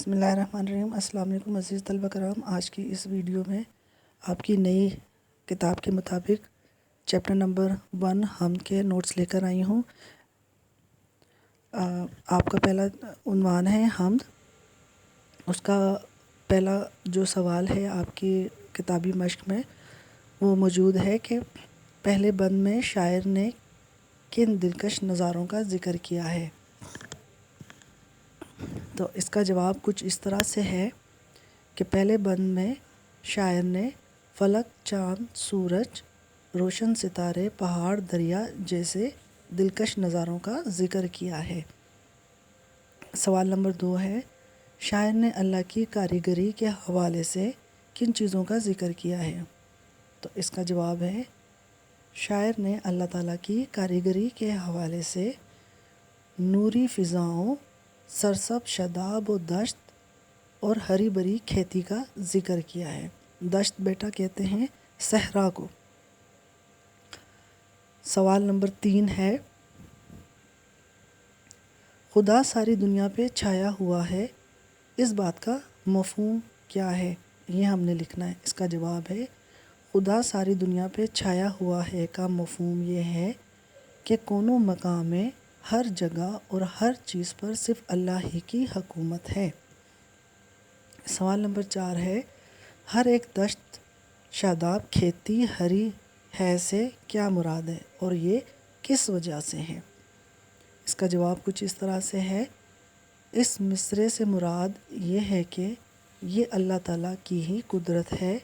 बिस्मिल्लाहिर्रहमानिर्रहीम। अस्सलाम वालेकुम अज़ीज़ तलबा कराम। आज की इस वीडियो में आपकी नई किताब के मुताबिक चैप्टर नंबर 1 हम्द के नोट्स लेकर आई हूँ। आपका पहला उन्वान है हम्द। उसका पहला जो सवाल है आपकी किताबी मश्क में वो मौजूद है कि पहले बंद में शायर ने किन दिलकश नज़ारों का ज़िक्र किया है। तो इसका जवाब कुछ इस तरह से है कि पहले बंद में शायर ने फलक, चाँद, सूरज, रोशन सितारे, पहाड़, दरिया जैसे दिलकश नज़ारों का ज़िक्र किया है। सवाल नंबर 2 है, शायर ने अल्लाह की कारीगरी के हवाले से किन चीज़ों का ज़िक्र किया है। तो इसका जवाब है, शायर ने अल्लाह ताला की कारीगरी के हवाले से नूरी फ़िज़ाओं, सरसब शदाब व दश्त और हरी भरी खेती का ज़िक्र किया है। दश्त बेटा कहते हैं सहरा को। सवाल नंबर 3 है, खुदा सारी दुनिया पे छाया हुआ है, इस बात का मफ़हूम क्या है। ये हमने लिखना है। इसका जवाब है, खुदा सारी दुनिया पे छाया हुआ है का मफ़हूम ये है कि कोनो मकाम में हर जगह और हर चीज़ पर सिर्फ़ अल्लाह ही की हुकूमत है। सवाल नंबर 4 है, हर एक दश्त, शादाब, खेती हरी है से क्या मुराद है और ये किस वजह से है। इसका जवाब कुछ इस तरह से है, इस मिसरे से मुराद ये है कि ये अल्लाह ताला की ही कुदरत है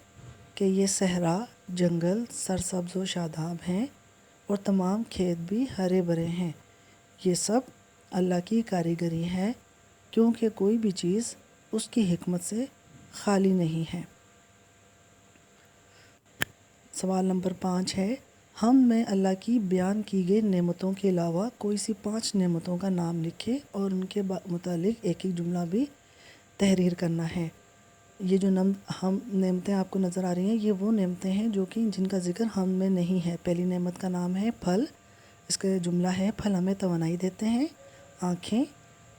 कि ये सहरा, जंगल सरसब्ज़ व शादाब हैं और तमाम खेत भी हरे भरे हैं। ये सब अल्लाह की कारीगरी है, क्योंकि कोई भी चीज़ उसकी हिकमत से खाली नहीं है। सवाल नंबर 5 है, हम में अल्लाह की बयान की गई नेमतों के अलावा कोई सी 5 नेमतों का नाम लिखे और उनके मुतालिक एक एक जुमला भी तहरीर करना है। ये जो हम नेमतें आपको नज़र आ रही हैं, ये वो नेमतें हैं जो कि जिनका ज़िक्र हम में नहीं है। पहली नेमत का नाम है फल। इसका जुमला है, फल हमें तवानाई देते हैं। आँखें,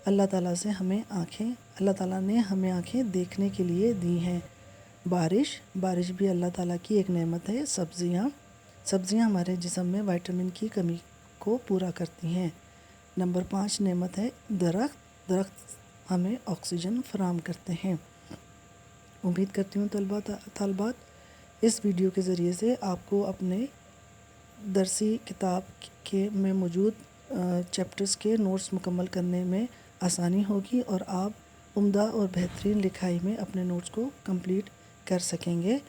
अल्लाह ताला से हमें आँखें, अल्लाह ताला ने हमें आँखें देखने के लिए दी हैं। बारिश, बारिश भी अल्लाह ताला की एक नेमत है। सब्ज़ियाँ, सब्ज़ियाँ हमारे जिस्म में विटामिन की कमी को पूरा करती हैं। नंबर 5 नेमत है दरख्त, दरख्त हमें ऑक्सीजन फराहम करते हैं। उम्मीद करती हूँ तालबात इस वीडियो के ज़रिए से आपको अपने दरसी किताब के में मौजूद चैप्टर्स के नोट्स मुकम्मल करने में आसानी होगी और आप उम्दा और बेहतरीन लिखाई में अपने नोट्स को कंप्लीट कर सकेंगे।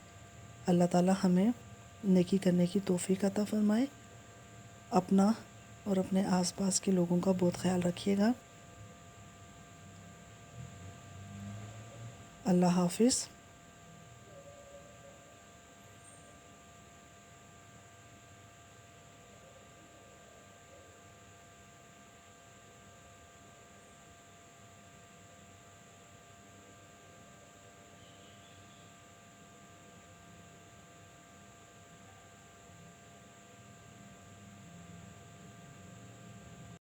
अल्लाह ताला हमें नेकी करने की तौफीक अता फ़रमाए। अपना और अपने आसपास के लोगों का बहुत ख्याल रखिएगा। अल्लाह हाफ़िज़।